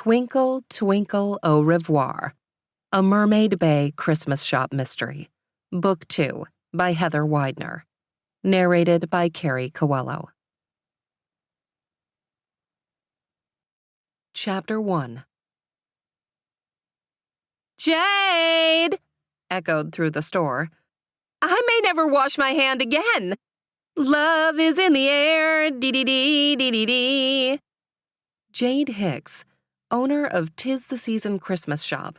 Twinkle, Twinkle, Au Revoir, a Mermaid Bay Christmas Shop Mystery, Book 2, by Heather Weidner, narrated by Carrie Coelho. Chapter 1. Jade! Echoed through the store. I may never wash my hand again. Love is in the air, dee-dee-dee, dee-dee-dee. Jade Hicks, owner of 'Tis the Season Christmas Shop,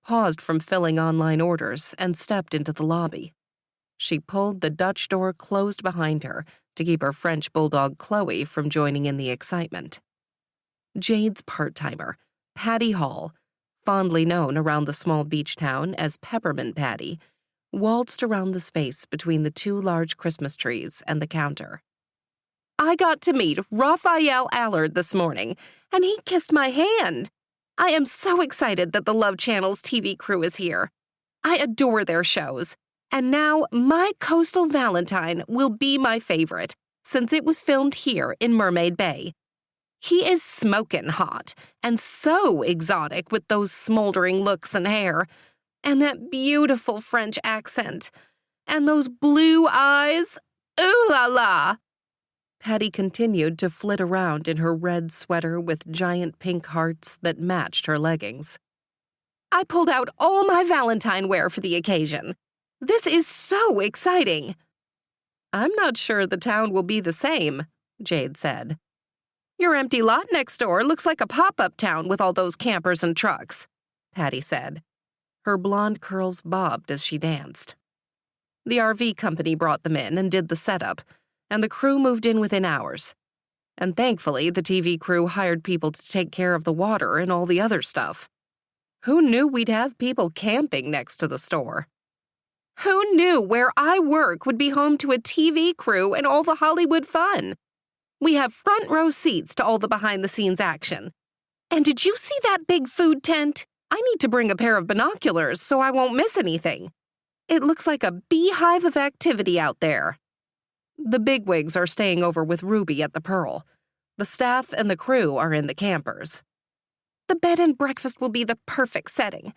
paused from filling online orders and stepped into the lobby. She pulled the Dutch door closed behind her to keep her French bulldog Chloe from joining in the excitement. Jade's part-timer, Patti Hall, fondly known around the small beach town as Peppermint Patti, waltzed around the space between the two large Christmas trees and the counter. I got to meet Raphael Allard this morning, and he kissed my hand. I am so excited that the Love Channel's TV crew is here. I adore their shows, and now my Coastal Valentine will be my favorite, since it was filmed here in Mermaid Bay. He is smoking hot and so exotic with those smoldering looks and hair, and that beautiful French accent, and those blue eyes. Ooh la la! Patti continued to flit around in her red sweater with giant pink hearts that matched her leggings. I pulled out all my Valentine wear for the occasion. This is so exciting. I'm not sure the town will be the same, Jade said. Your empty lot next door looks like a pop-up town with all those campers and trucks, Patti said. Her blonde curls bobbed as she danced. The RV company brought them in and did the setup, and the crew moved in within hours. And thankfully, the TV crew hired people to take care of the water and all the other stuff. Who knew we'd have people camping next to the store? Who knew where I work would be home to a TV crew and all the Hollywood fun? We have front row seats to all the behind-the-scenes action. And did you see that big food tent? I need to bring a pair of binoculars so I won't miss anything. It looks like a beehive of activity out there. The bigwigs are staying over with Ruby at the Pearl. The staff and the crew are in the campers. The bed and breakfast will be the perfect setting.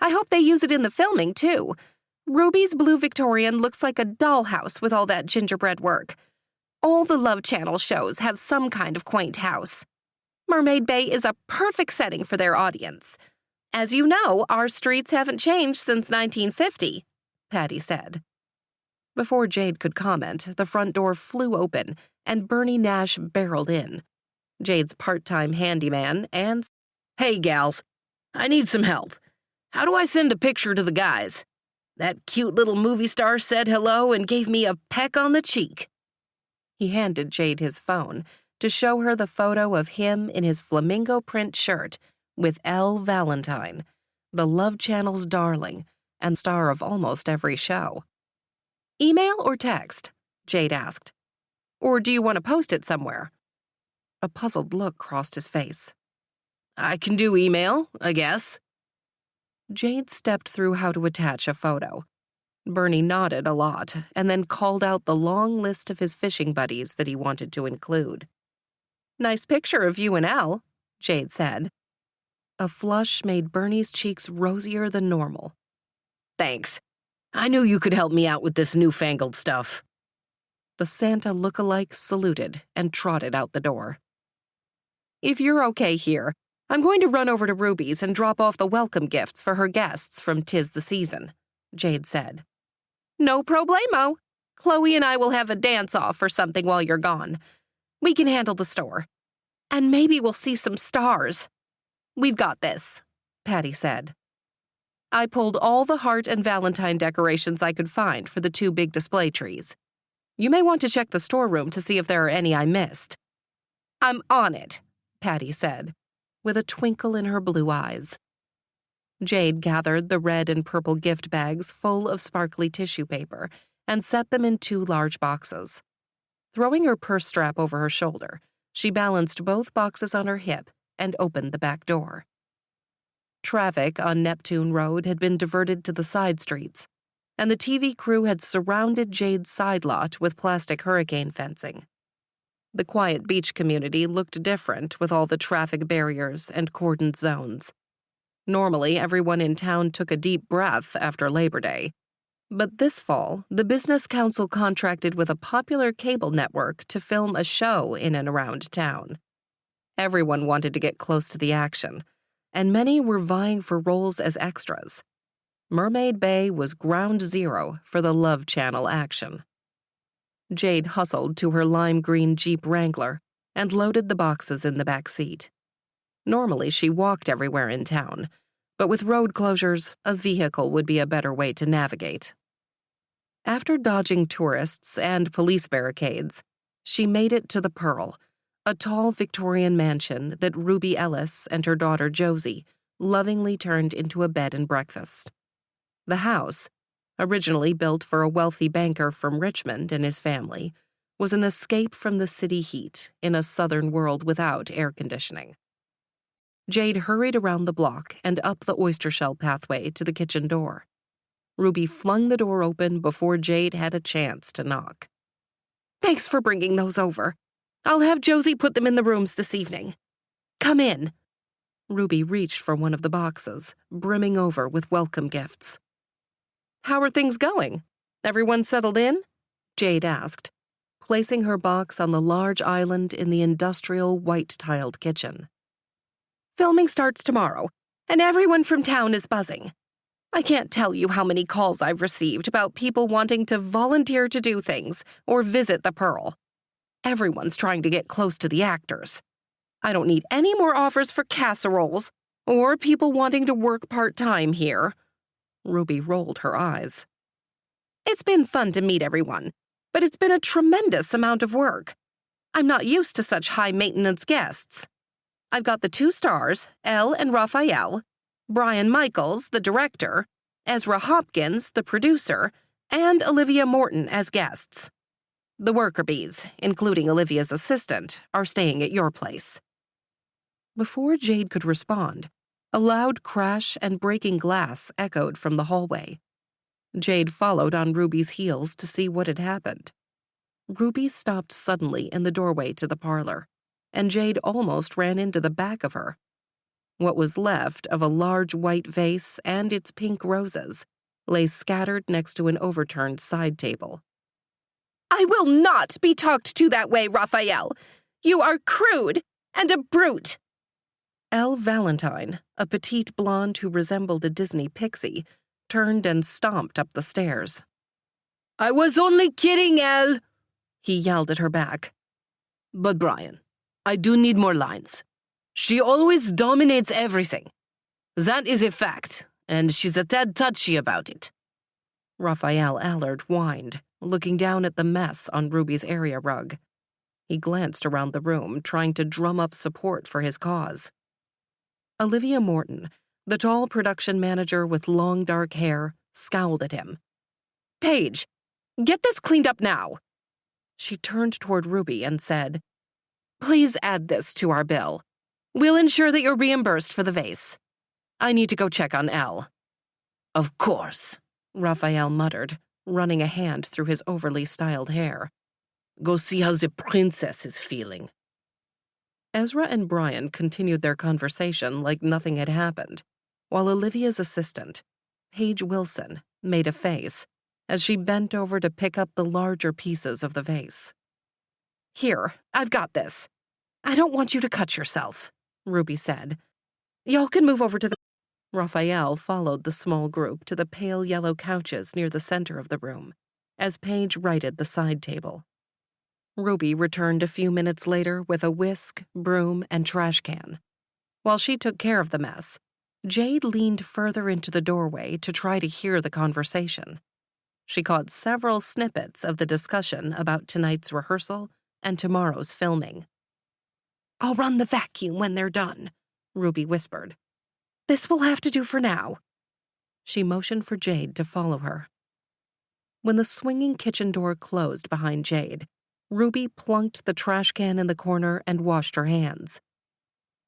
I hope they use it in the filming, too. Ruby's blue Victorian looks like a dollhouse with all that gingerbread work. All the Love Channel shows have some kind of quaint house. Mermaid Bay is a perfect setting for their audience. As you know, our streets haven't changed since 1950, Patti said. Before Jade could comment, the front door flew open and Bernie Nash barreled in. Jade's part-time handyman and, Hey, gals, I need some help. How do I send a picture to the guys? That cute little movie star said hello and gave me a peck on the cheek. He handed Jade his phone to show her the photo of him in his flamingo print shirt with Elle Valentine, the Love Channel's darling and star of almost every show. Email or text? Jade asked. Or do you want to post it somewhere? A puzzled look crossed his face. I can do email, I guess. Jade stepped through how to attach a photo. Bernie nodded a lot and then called out the long list of his fishing buddies that he wanted to include. Nice picture of you and Elle, Jade said. A flush made Bernie's cheeks rosier than normal. Thanks. I knew you could help me out with this newfangled stuff. The Santa look-alike saluted and trotted out the door. If you're okay here, I'm going to run over to Ruby's and drop off the welcome gifts for her guests from 'Tis the Season, Jade said. No problemo. Chloe and I will have a dance-off or something while you're gone. We can handle the store. And maybe we'll see some stars. We've got this, Patti said. I pulled all the heart and Valentine decorations I could find for the two big display trees. You may want to check the storeroom to see if there are any I missed. I'm on it, Patti said, with a twinkle in her blue eyes. Jade gathered the red and purple gift bags full of sparkly tissue paper and set them in two large boxes. Throwing her purse strap over her shoulder, she balanced both boxes on her hip and opened the back door. Traffic on Neptune Road had been diverted to the side streets, and the TV crew had surrounded Jade's side lot with plastic hurricane fencing. The quiet beach community looked different with all the traffic barriers and cordoned zones. Normally, everyone in town took a deep breath after Labor Day. But this fall, the Business Council contracted with a popular cable network to film a show in and around town. Everyone wanted to get close to the action, and many were vying for roles as extras. Mermaid Bay was ground zero for the Love Channel action. Jade hustled to her lime green Jeep Wrangler and loaded the boxes in the back seat. Normally, she walked everywhere in town, but with road closures, a vehicle would be a better way to navigate. After dodging tourists and police barricades, she made it to the Pearl, a tall Victorian mansion that Ruby Ellis and her daughter Josie lovingly turned into a bed and breakfast. The house, originally built for a wealthy banker from Richmond and his family, was an escape from the city heat in a southern world without air conditioning. Jade hurried around the block and up the oyster shell pathway to the kitchen door. Ruby flung the door open before Jade had a chance to knock. "Thanks for bringing those over. I'll have Josie put them in the rooms this evening. Come in." Ruby reached for one of the boxes, brimming over with welcome gifts. "How are things going? Everyone settled in?" Jade asked, placing her box on the large island in the industrial white-tiled kitchen. "Filming starts tomorrow, and everyone from town is buzzing. I can't tell you how many calls I've received about people wanting to volunteer to do things or visit the Pearl. Everyone's trying to get close to the actors. I don't need any more offers for casseroles or people wanting to work part-time here." Ruby rolled her eyes. "It's been fun to meet everyone, but it's been a tremendous amount of work. I'm not used to such high-maintenance guests. I've got the 2 stars, Elle and Raphael, Brian Michaels, the director, Ezra Hopkins, the producer, and Olivia Morton as guests. The worker bees, including Olivia's assistant, are staying at your place." Before Jade could respond, a loud crash and breaking glass echoed from the hallway. Jade followed on Ruby's heels to see what had happened. Ruby stopped suddenly in the doorway to the parlor, and Jade almost ran into the back of her. What was left of a large white vase and its pink roses lay scattered next to an overturned side table. "I will not be talked to that way, Raphael. You are crude and a brute." Elle Valentine, a petite blonde who resembled a Disney pixie, turned and stomped up the stairs. "I was only kidding, Elle," he yelled at her back. "But Brian, I do need more lines. She always dominates everything. That is a fact, and she's a tad touchy about it." Raphael Allard whined, looking down at the mess on Ruby's area rug. He glanced around the room, trying to drum up support for his cause. Olivia Morton, the tall production manager with long dark hair, scowled at him. "Paige, get this cleaned up now." She turned toward Ruby and said, "Please add this to our bill. We'll ensure that you're reimbursed for the vase. I need to go check on Elle." "Of course," Raphael muttered, running a hand through his overly styled hair. "Go see how the princess is feeling." Ezra and Brian continued their conversation like nothing had happened, while Olivia's assistant, Paige Wilson, made a face as she bent over to pick up the larger pieces of the vase. "Here, I've got this. I don't want you to cut yourself," Ruby said. "Y'all can move over to the—" Raphael followed the small group to the pale yellow couches near the center of the room, as Paige righted the side table. Ruby returned a few minutes later with a whisk, broom, and trash can. While she took care of the mess, Jade leaned further into the doorway to try to hear the conversation. She caught several snippets of the discussion about tonight's rehearsal and tomorrow's filming. "I'll run the vacuum when they're done," Ruby whispered. "This will have to do for now." She motioned for Jade to follow her. When the swinging kitchen door closed behind Jade, Ruby plunked the trash can in the corner and washed her hands.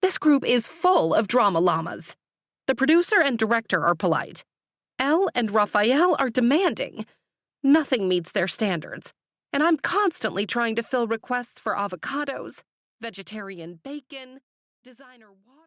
"This group is full of drama llamas. The producer and director are polite. Elle and Raphael are demanding. Nothing meets their standards, and I'm constantly trying to fill requests for avocados, vegetarian bacon, designer water.